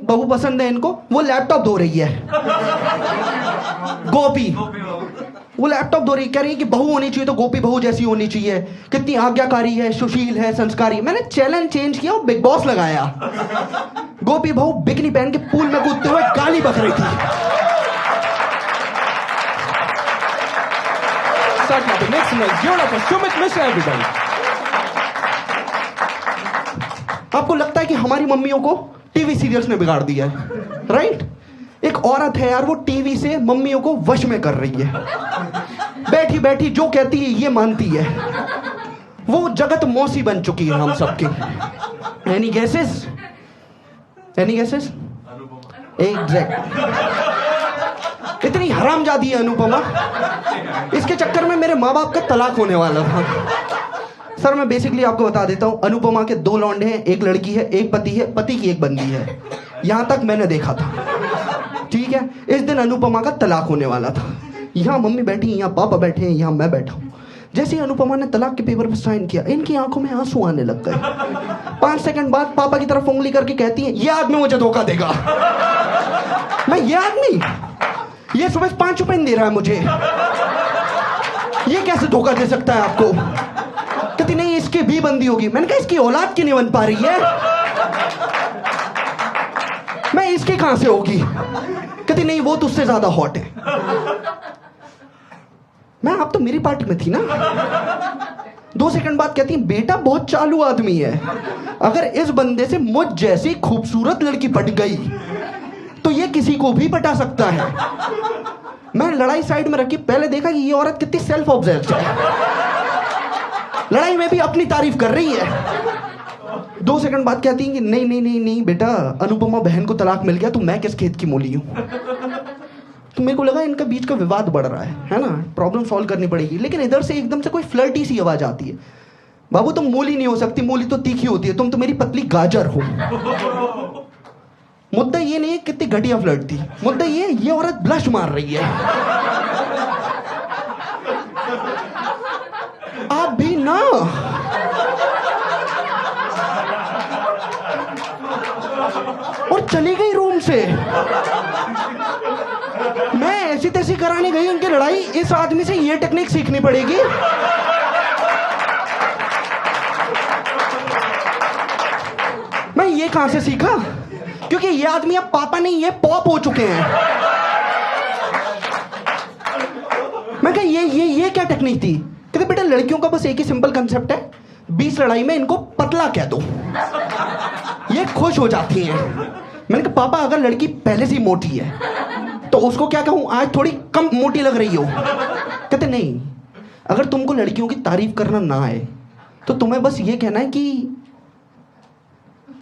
बहू पसंद है इनको, वो लैपटॉप धो रही है। गोपी वो लैपटॉप धो रही, कह रही है कि बहू होनी चाहिए तो गोपी बहू जैसी होनी चाहिए, कितनी आज्ञाकारी है, सुशील है, संस्कारी। मैंने चैलेंज चेंज किया और बिग बॉस लगाया। गोपी बहू बिकनी पहन के पूल में कूदते हुए गाली बक रही थी। आपको लगता है कि हमारी मम्मियों को टीवी सीरियल्स ने बिगाड़ दिया है, राइट? एक औरत है यार, वो टीवी से मम्मियों को वश में कर रही है। बैठी बैठी जो कहती है ये मानती है। वो जगत मौसी बन चुकी है हम सबकी। Any guesses? Any guesses? Exact. इतनी हरामजादी है अनुपमा, इसके चक्कर में मेरे माँ बाप का तलाक होने वाला था। सर मैं बेसिकली आपको बता देता हूं, अनुपमा के 2 लौंडे हैं, एक लड़की है, एक पति है, पति की एक बंदी है। यहां तक मैंने देखा था, ठीक है? इस दिन अनुपमा का तलाक होने वाला था। यहाँ मम्मी बैठी, यहाँ पापा बैठे हैं, यहाँ मैं बैठा हूँ। जैसे ही अनुपमा ने तलाक के पेपर पर साइन किया, इनकी आंखों में आंसू आने लग गए। 5 सेकंड बाद पापा की तरफ उंगली करके कहती है, ये आदमी मुझे धोखा देगा। मैं ये आदमी, ये सुबह 5 रुपए दे रहा है मुझे, ये कैसे धोखा दे सकता है आपको? कहती नहीं इसकी भी बंदी होगी। मैंने कहा इसकी औलाद क्यों नहीं बन पा रही है? मैं इसकी कहां से होगी? कहती नहीं वो तो उससे ज्यादा हॉट है। मैं आप तो मेरी पार्टी में थी ना। 2 सेकंड बाद कहती बेटा बहुत चालू आदमी है, अगर इस बंदे से मुझ जैसी खूबसूरत लड़की पट गई तो ये किसी को भी पटा सकता है। मैं लड़ाई साइड में रखी, पहले देखा कि ये औरत कितनी सेल्फ ऑब्सेस्ड है, लड़ाई में भी अपनी तारीफ कर रही है। 2 सेकंड बाद कहती है कि नहीं नहीं नहीं नहीं बेटा, अनुपमा बहन को तलाक मिल गया तो मैं किस खेत की मूली हूं। तो मेरे को लगा इनका बीच का विवाद बढ़ रहा है ना, प्रॉब्लम सॉल्व करनी पड़ेगी। लेकिन इधर से एकदम से कोई फ्लर्टी सी आवाज आती है, बाबू तुम मूली नहीं हो सकती, मूली तो तीखी होती है, तुम तो मेरी पतली गाजर हो। मुद्दा ये नहीं है कितनी घटिया फ्लर्ट थी, मुद्दा ये औरत ब्लश मार रही है। आप भी ना और चली गई रूम से। मैं ऐसी तैसी कराने गई उनकी लड़ाई, इस आदमी से ये टेक्निक सीखनी पड़ेगी। मैं ये कहां से सीखा? क्योंकि ये आदमी अब पापा नहीं, ये पॉप हो चुके हैं। मैं कहा ये क्या टेक्निक थी? कहते बेटा लड़कियों का बस एक ही सिंपल कंसेप्ट है, 20 लड़ाई में इनको पतला कह दो, ये खुश हो जाती हैं। मैंने कहा पापा अगर लड़की पहले से मोटी है तो उसको क्या कहूं, आज थोड़ी कम मोटी लग रही हो? कहते नहीं, अगर तुमको लड़कियों की तारीफ करना ना आए तो तुम्हें बस ये कहना है कि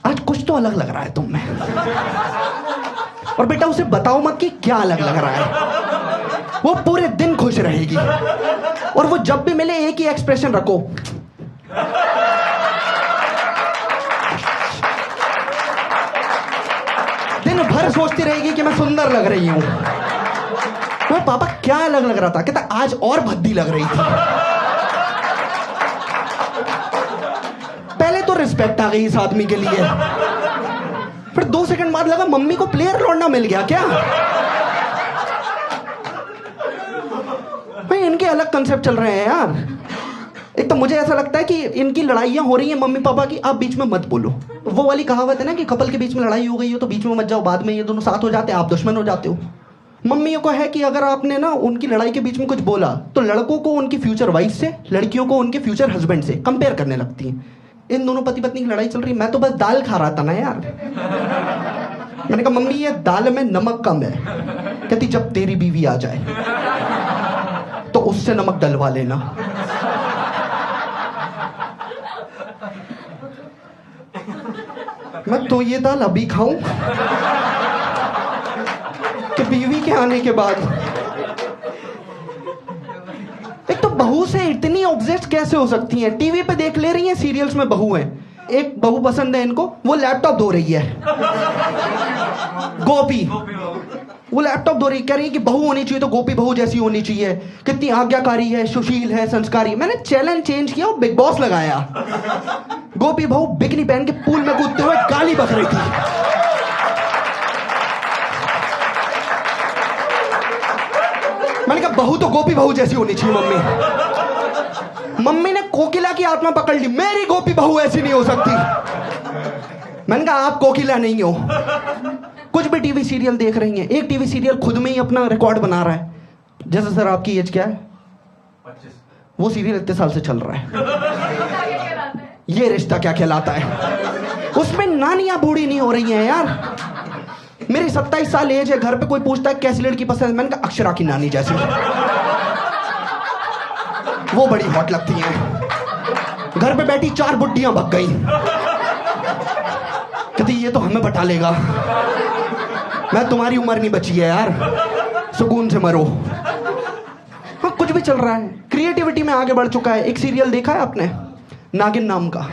आज कुछ तो अलग लग रहा है तुम में, और बेटा उसे बताओ मत कि क्या अलग लग रहा है, वो पूरे दिन खुश रहेगी। और वो जब भी मिले एक ही एक्सप्रेशन रखो, दिन भर सोचती रहेगी कि मैं सुंदर लग रही हूं। तो पापा क्या अलग लग रहा था? कहता आज और भद्दी लग रही थी। पहले तो रिस्पेक्ट आ गई इस आदमी के लिए, फिर 2 सेकंड बाद लगा मम्मी को प्लेयर लौटना मिल गया क्या? भाई इनके अलग कंसेप्ट चल रहे हैं यार। एक तो मुझे ऐसा लगता है कि इनकी लड़ाइयां हो रही हैं मम्मी पापा की, आप बीच में मत बोलो। वो वाली कहावत है ना कि कपल के बीच में लड़ाई हो गई हो तो बीच में मत जाओ, बाद में ये दोनों साथ हो जाते हैं, आप दुश्मन हो जाते हो। मम्मियों को है कि अगर आपने ना उनकी लड़ाई के बीच में कुछ बोला तो लड़कों को उनकी फ्यूचर वाइफ से, लड़कियों को उनके फ्यूचर हस्बैंड से कंपेयर करने लगती हैं। इन दोनों पति पत्नी की लड़ाई चल रही, मैं तो बस दाल खा रहा था ना यार। मैंने कहा मम्मी ये दाल में नमक कम है। कहती जब तेरी बीवी आ जाए तो उससे नमक डलवा लेना। मैं तो ये दाल अभी खाऊं कि बीवी के आने के बाद? एक तो बहू से इतनी ऑब्सेस्ड कैसे हो सकती हैं? टीवी पे देख ले रही हैं, सीरियल्स में बहू है, एक बहू पसंद है इनको, वो लैपटॉप धो रही है। गोपी वो लैपटॉप धो रही, कह रही है कि बहू होनी चाहिए तो गोपी बहू जैसी होनी चाहिए, कितनी आज्ञाकारी है, सुशील है, संस्कारी। मैंने चैलेंज चेंज किया और बिग बॉस लगाया। गोपी बहू बिकनी पहन के पूल में कूदते हुए गाली बक रही थी। बहू तो गोपी बहू जैसी होनी चाहिए मम्मी। मम्मी ने कोकिला की आत्मा पकड़ ली, मेरी गोपी बहू ऐसी नहीं हो सकती। मैंने कहा आप कोकिला नहीं हो। कुछ भी टीवी सीरियल देख रही हैं, एक टीवी सीरियल खुद में ही अपना रिकॉर्ड बना रहा है। जैसे सर आपकी एज क्या है? 25। वो सीरियल इतने साल से चल रहा है, ये रिश्ता क्या कहलाता है। उसमें नानियां बूढ़ी नहीं हो रही हैं यार। मेरी 27 साल एज है, घर पे कोई पूछता है कैसी लड़की पसंद है, मैंने कहा अक्षरा की नानी जैसी, वो बड़ी हॉट लगती हैं। घर पे बैठी 4 बुड्ढियां भग गई, कहती ये तो हमें बटा लेगा। मैं तुम्हारी उम्र नहीं बची है यार, सुकून से मरो। हाँ कुछ भी चल रहा है, क्रिएटिविटी में आगे बढ़ चुका है। एक सीरियल देखा है आपने, नागिन नाम का?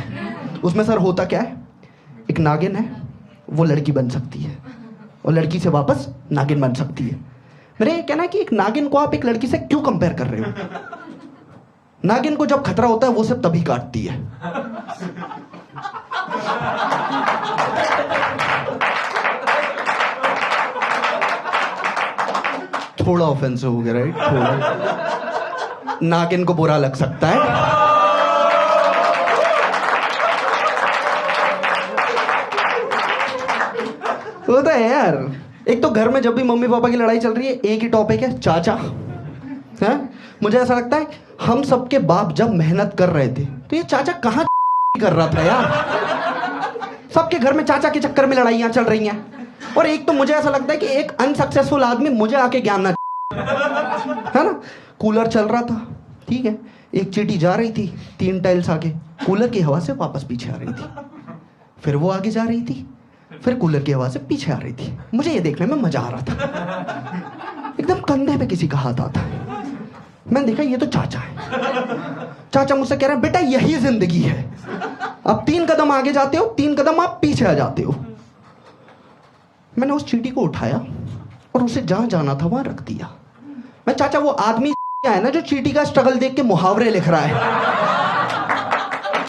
उसमें सर होता क्या है, एक नागिन है, वो लड़की बन सकती है और लड़की से वापस नागिन बन सकती है। मेरा ये कहना है कि एक नागिन को आप एक लड़की से क्यों कंपेयर कर रहे हो? नागिन को जब खतरा होता है वो सिर्फ तभी काटती है। थोड़ा ऑफेंसिव हो गया राइट? थोड़ा नागिन को बुरा लग सकता है। होता है यार। एक तो घर में जब भी मम्मी पापा की लड़ाई चल रही है, एक ही टॉपिक है, चाचा है। मुझे ऐसा लगता है हम सबके बाप जब मेहनत कर रहे थे तो ये चाचा कहाँ कर रहा था यार। सबके घर में चाचा के चक्कर में लड़ाइयां चल रही हैं। और एक तो मुझे ऐसा लगता है कि एक अनसक्सेसफुल आदमी मुझे आके ज्ञान ना, है ना। कूलर चल रहा था, ठीक है, एक चींटी जा रही थी 3 टाइल्स आगे, कूलर की हवा से वापस पीछे आ रही थी। फिर वो आगे जा रही थी, फिर कूलर की हवा से पीछे आ रही थी। मुझे ये देखने में मजा आ रहा था। एकदम कंधे पे किसी का हाथ आता है। मैंने देखा ये तो चाचा है। चाचा मुझसे कह रहे हैं बेटा यही जिंदगी है, अब 3 कदम आगे जाते हो, 3 कदम आप पीछे आ जाते हो। मैंने उस चींटी को उठाया और उसे जहां जाना था वहां रख दिया। मैं चाचा वो आदमी है ना जो चींटी का स्ट्रगल देख के मुहावरे लिख रहा है,